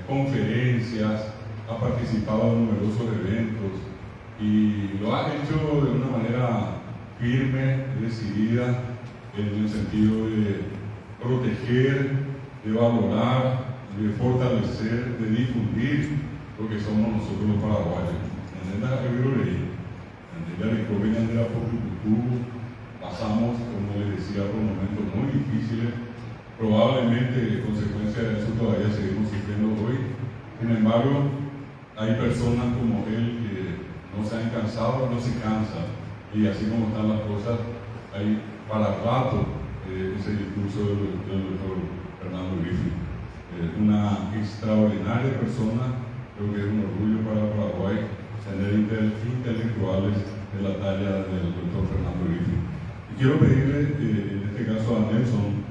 Speaker 1: conferencias, ha participado en numerosos eventos y lo ha hecho de una manera firme, decidida, en el sentido de proteger, de valorar, de fortalecer, de difundir lo que somos nosotros los paraguayos. Pasamos, como les decía, por momentos muy difíciles, probablemente consecuencia de eso todavía seguimos sufriendo hoy. Sin embargo, hay personas como él que no se han cansado, no se cansan, y así como están las cosas, hay para rato ese discurso del doctor Fernando Griffith. Una extraordinaria persona, creo que es un orgullo para Paraguay tener intelectuales de la talla del doctor Fernando Griffith. Y quiero pedirle, en este caso a Nelson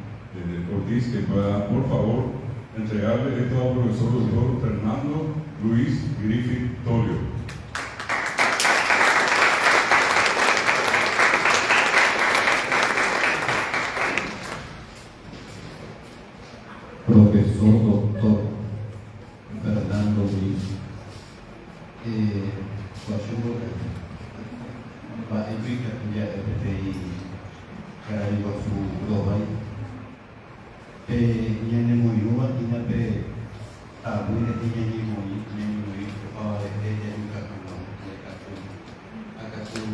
Speaker 1: Ortiz, que pueda, por favor, entregarle esto al profesor doctor Fernando Luis Griffith Tolio.
Speaker 7: Profesor doctor Fernando Luis Pak Epi kerja FPI Karari Wasu Global yang nemui tina pe tabu ini nemui kepala dia juga memang akatu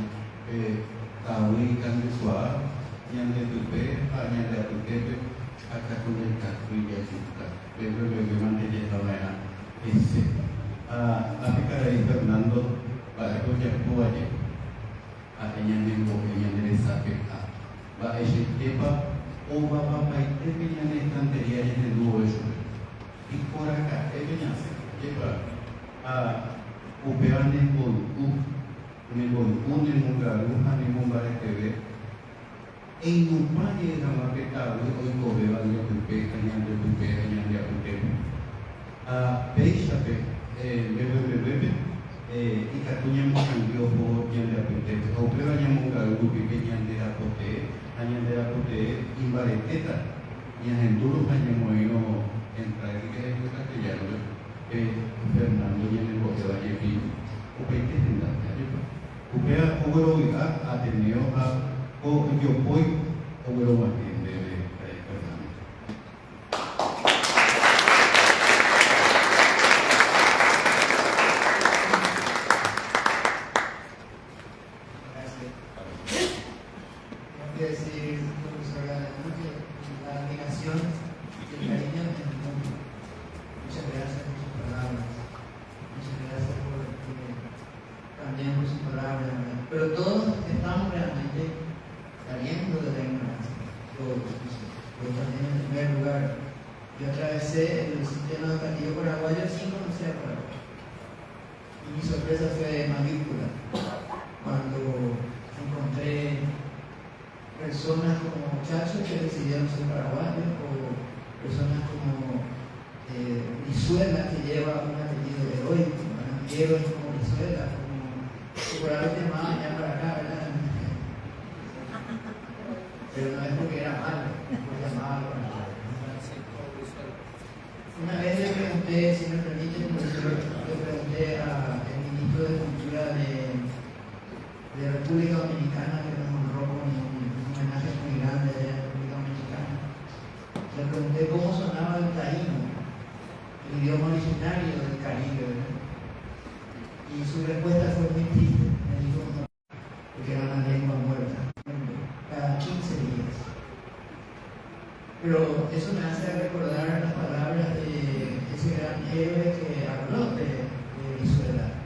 Speaker 7: tahu kan tua yang itu hanya ada tu akatu dia juga bagaimana dia tahu ya tapi Karari Fernando Pak Epi jatuh aja yang dari sapi Pak Epi o bapa pai teve minha netanteria de duas e por acá teve minha sepa o peane bolu ne mungaru hani mungare teve em no pai da mapeta o cobe ali o pe kanya de pe peixa pe bebe e katunya mangio po yang de pe o peanya mungaru pequeña de apote hanya ada putih imbare kita yang dulu hanya mau entrar ke kita kerja Fernando yang boleh aja di upaya tindak aja upaya ogoro ika ateneo o yo poi ogoro mati de Fernando.
Speaker 10: Decir, profesora, la admiración y el cariño del mundo. Muchas gracias por sus palabras. Muchas gracias también por sus palabras. Pero todos estamos realmente saliendo de la ignorancia. Yo también en primer lugar. Yo atravesé el sistema educativo paraguayo sin conocer a Paraguay. Y mi sorpresa fue mayúscula cuando encontré personas como muchachos que decidieron ser paraguayos o personas como Brizuela, que lleva un apellido heroico, héroes como Brizuela, como que por algo te llamaban allá para acá, ¿verdad? Pero no es porque era malo, porque llamaba para acá. Una vez le pregunté, si me permite, profesor, le pregunté al ministro de Cultura de República Dominicana, que nos honró con homenaje muy grande de la República Dominicana. Le pregunté cómo sonaba el taíno, el idioma originario del Caribe, ¿verdad? Y su respuesta fue muy triste. Me dijo no, porque era una lengua muerta, cada 15 días. Pero eso me hace recordar las palabras de ese gran héroe que habló de Brizuela,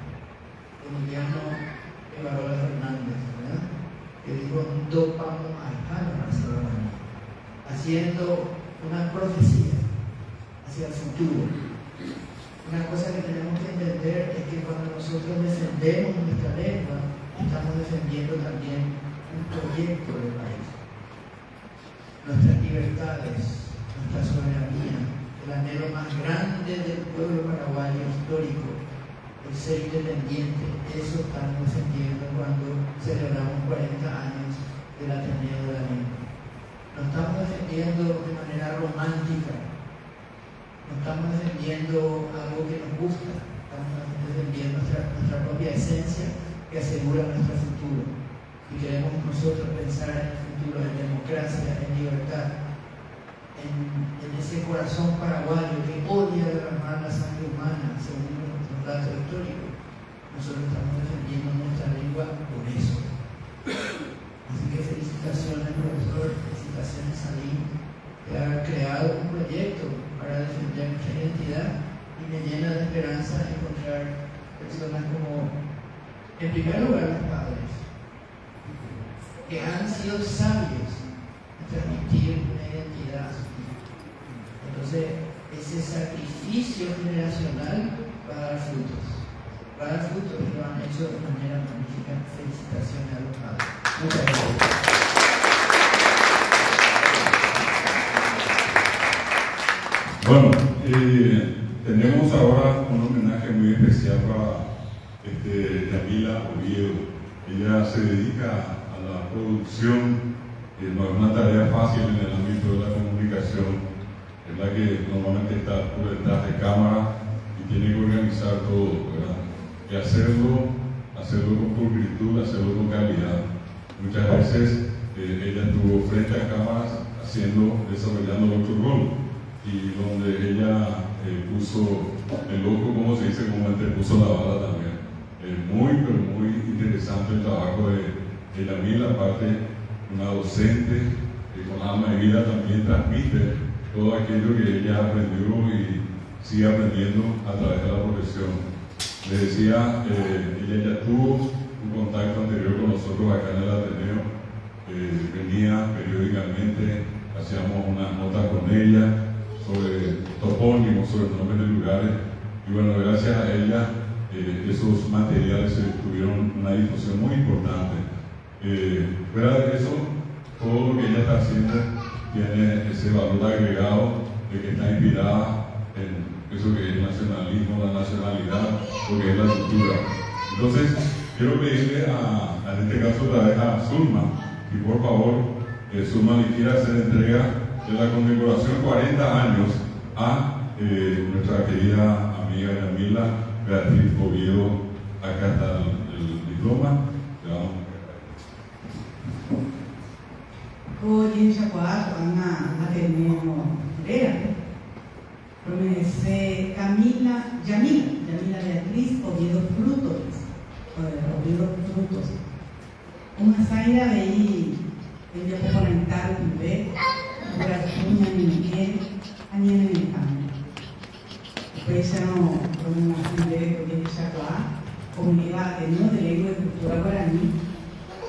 Speaker 10: Emiliano Evarola Fernández, ¿verdad? Que dijo dopamo alcano Barcelona, haciendo una profecía hacia el futuro. Una cosa que tenemos que entender es que cuando nosotros defendemos nuestra lengua, estamos defendiendo también un proyecto del país. Nuestras libertades, nuestra soberanía, el anhelo más grande del pueblo paraguayo histórico, el ser independiente, eso estamos defendiendo cuando celebramos 40 años del Ateneo de la Lengua. No estamos defendiendo de manera romántica, no estamos defendiendo algo que nos gusta, estamos defendiendo nuestra propia esencia que asegura nuestro futuro. Y queremos nosotros pensar en el futuro en democracia, en libertad, en ese corazón paraguayo que odia derramar la sangre humana, según nuestros datos históricos. Nosotros estamos defendiendo nuestra lengua por eso. Así que felicitaciones, profesor, felicitaciones a Lin, que ha creado un proyecto para defender nuestra identidad, y me llena de esperanza encontrar personas como, en primer lugar, los padres, que han sido sabios en transmitir una identidad a sus hijos. En Entonces, ese sacrificio generacional va a dar frutos. Va a dar frutos y lo han hecho de manera magnífica. Felicitaciones a los padres. Muchas gracias.
Speaker 1: Bueno, tenemos ahora un homenaje muy especial para Yamila Oviedo. Ella se dedica a la producción, no es una tarea fácil en el ámbito de la comunicación, es la que normalmente está por detrás de cámara y tiene que organizar todo, ¿verdad? Y hacerlo con pulcritud, hacerlo con calidad. Muchas veces ella estuvo frente a cámaras desarrollando otro rol, y donde ella puso el ojo, como se dice, como puso la bala también. Pero muy interesante el trabajo de Yamila, aparte una docente que con alma y vida también transmite todo aquello que ella aprendió y sigue aprendiendo a través de la profesión. Le decía, ella ya tuvo un contacto anterior con nosotros acá en el Ateneo, venía periódicamente, hacíamos unas notas con ella sobre topónimos, sobre nombres de lugares, y bueno, gracias a ella esos materiales tuvieron una difusión muy importante. Fuera de eso, todo lo que ella está haciendo tiene ese valor agregado de que está inspirada en eso que es el nacionalismo, la nacionalidad, lo que es la cultura. Entonces, quiero pedirle en este caso otra vez a Zulma, y por favor, Zulma le quiera hacer entrega de la conmemoración 40 años a nuestra querida amiga Yamila Beatriz Oviedo. Acá está el diploma.
Speaker 6: Hoy Chacoaco, Ana Ateneo Herrera, promese Yamila Beatriz Oviedo Frutos, una saída de ahí, ella puede conectar un bebé, por la cuña ni Miguel, a ni en el cambio. Después ya no, como una asamblea de Chacoaco, comunidad Ateneo de Lengua y Cultura Guaraní,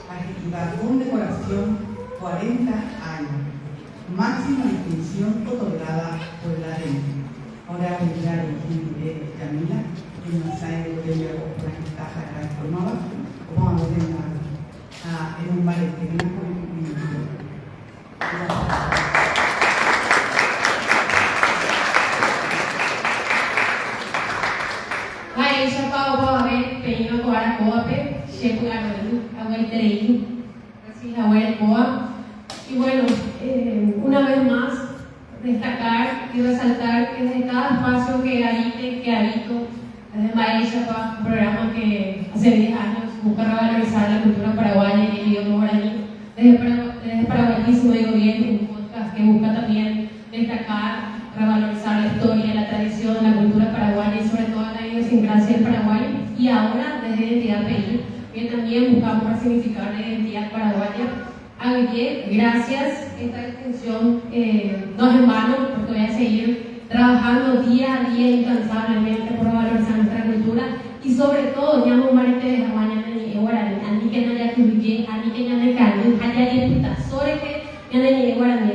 Speaker 6: adjetiva condecoración 40 años, máxima distinción otorgada por la Ateneo. Ahora voy a dar el Yamila, que nos ha ido de la ventaja de la formada, como vamos a ver en un ballet que viene con el
Speaker 11: Maisha Pau Babe, Peño Coara Coape, Shepu Arroyo, Abuel Tereí, así Abuel Coa. Y bueno, una vez más, destacar y resaltar que desde cada espacio que habito, desde Maisha Pau, un programa que hace 10 años busca revalorizar la cultura paraguaya y el idioma guaraní, desde Paraguayismo digo bien, un podcast que busca también destacar, revalorizar la historia, la tradición, la cultura paraguaya y sobre todo la idiosincrasia del Paraguay. Y ahora desde Identidad PI, que también buscamos resignificar la identidad paraguaya. A Guille, gracias, esta distinción no es en vano, porque voy a seguir trabajando día a día incansablemente por valorizar nuestra cultura y sobre todo, ya no marite de mañana ni guaraní, a mí que no haya Guille, a mí que no haya Carmen, haya disputa, sobre que no haya guaraní.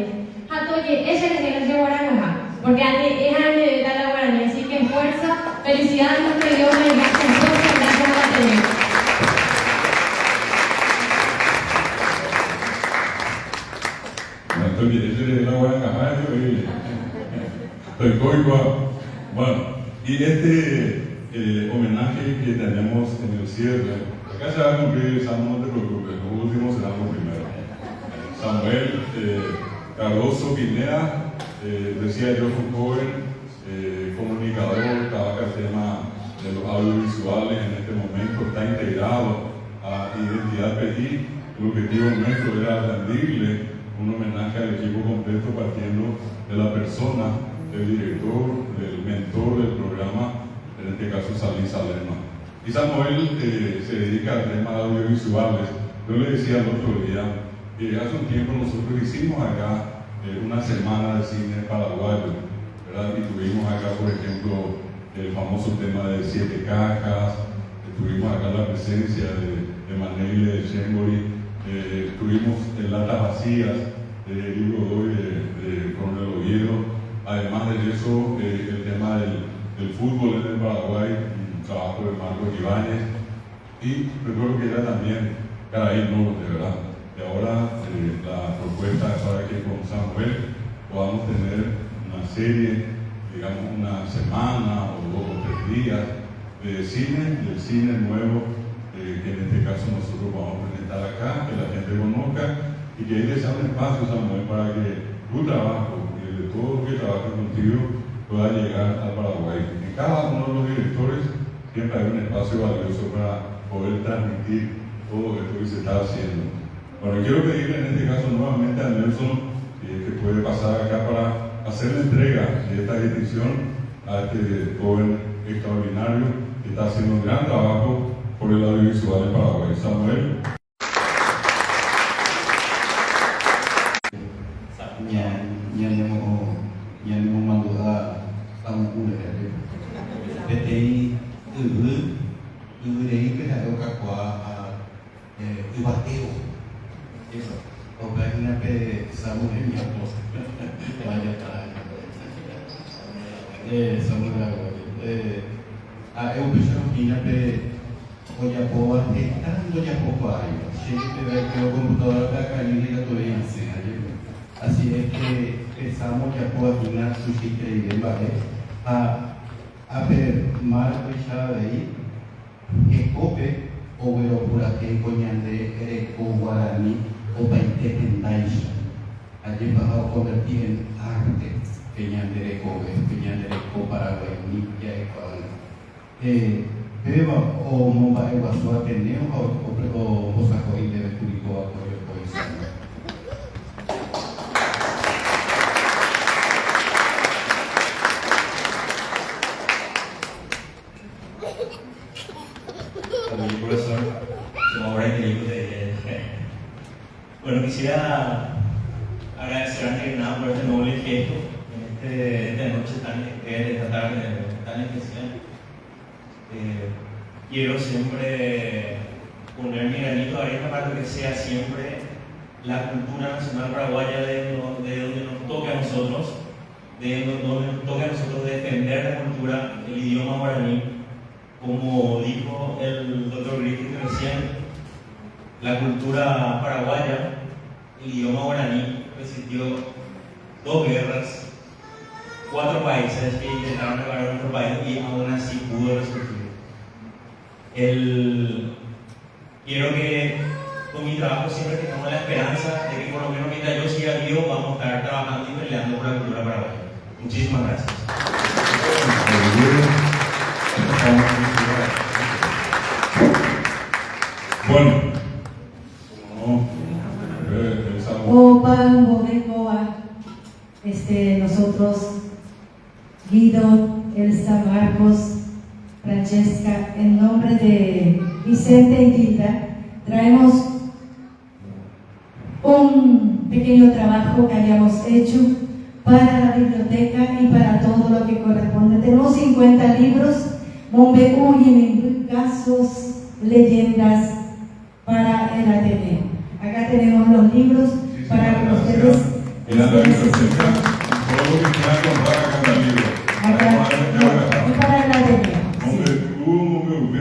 Speaker 11: Oye, ella que se le guaraní, porque es año de la guaraní, así que fuerza, felicidades a nuestro idioma y gracias a la Ateneo.
Speaker 1: Bueno, y homenaje que tenemos en el cierre, acá se va a cumplir, Samuel, no te preocupes, los últimos serán los primeros. Samuel Cardoso Pineda, decía yo, fue un joven comunicador, trabaja el tema de los audiovisuales en este momento, está integrado a Identidad PI. El objetivo nuestro era rendirle un homenaje al equipo completo partiendo de la persona, del director, del mentor del programa, en este caso Salín Salerno. Y Samuel se dedica al tema de audiovisuales. Yo le decía el otro día que hace un tiempo nosotros hicimos acá una semana de cine paraguayo, ¿verdad? Y tuvimos acá, por ejemplo, el famoso tema de 7 cajas, tuvimos acá la presencia de Manele de Chembori, tuvimos Latas Vacías de Libro Godoy de Coronel Oviedo, además de eso, el tema del fútbol en el Paraguay, un trabajo de Marcos Ibáñez, y recuerdo que era también Caraí Norte, ¿verdad? Y ahora la propuesta es para que con Samuel podamos tener una serie, digamos una semana o 2 o 3 días de cine, del cine nuevo, que en este caso nosotros vamos a presentar acá, que la gente conozca y que ahí les sea un espacio, Samuel, para que tu trabajo y el de todos los que trabajan contigo pueda llegar al Paraguay. En cada uno de los directores siempre hay un espacio valioso para poder transmitir todo esto que se está haciendo. Bueno, quiero pedirle en este caso nuevamente a Nelson que puede pasar acá para hacer la entrega de esta distinción a este joven extraordinario que está haciendo un gran trabajo por el audiovisual en Paraguay. Samuel.
Speaker 7: Así es que pensamos que puede tener sus increíbles a ver Marco y Chávez que cope o vero pura que coñande ereco guaraní o paite tendaisha. Allí va a convertir en arte peñande ereco paraguay ni ya ecuador. Beba o momba e guasu ateneo o saco y debe curicó apoyo poesía.
Speaker 12: Profesor, es una obra increíble. Bueno, quisiera agradecer antes que nada por este noble gesto en esta noche esta tarde tan especial. Quiero siempre poner mi granito de arena para que sea siempre la cultura nacional paraguaya de donde nos toque a nosotros, donde nos toque a nosotros defender la cultura, el idioma guaraní. Como dijo el doctor Griffith recién, la cultura paraguaya, el idioma guaraní, resistió 2 guerras, 4 países que intentaron reparar nuestro país y aún así pudo resurgir. Quiero que con mi trabajo siempre tengamos la esperanza de que por lo menos mientras yo siga vivo vamos a estar trabajando y peleando por la cultura paraguaya. Muchísimas gracias.
Speaker 1: Bueno,
Speaker 5: nosotros, Guido, Elsa, Marcos, Francesca, en nombre de Vicente y Gilda, traemos un pequeño trabajo que hayamos hecho para la biblioteca y para todo lo que corresponde. Tenemos 50 libros, casos, leyendas para el Ateneo. Acá tenemos los libros para que ustedes...
Speaker 1: En la biblioteca, todo lo que quieran comprar acá en el libro.
Speaker 5: Y para el Ateneo.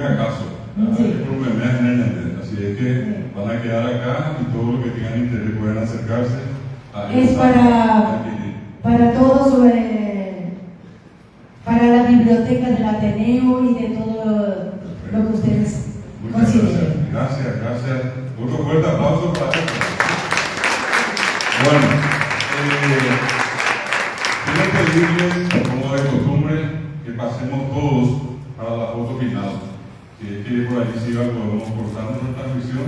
Speaker 1: ¿Acaso? Así es que van a quedar acá y todo lo que tengan interés pueden acercarse a
Speaker 5: es para todos, para la biblioteca del Ateneo y de todo lo que ustedes consideren.
Speaker 1: Gracias. Otro fuerte aplauso para esto. Bueno, quiero pedirles, como de costumbre, que pasemos todos para la foto final. Si es que por allí siga, podemos cortar nuestra transmisión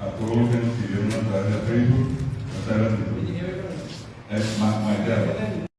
Speaker 1: a todos los que nos siguieron a través de Facebook. Muchas gracias.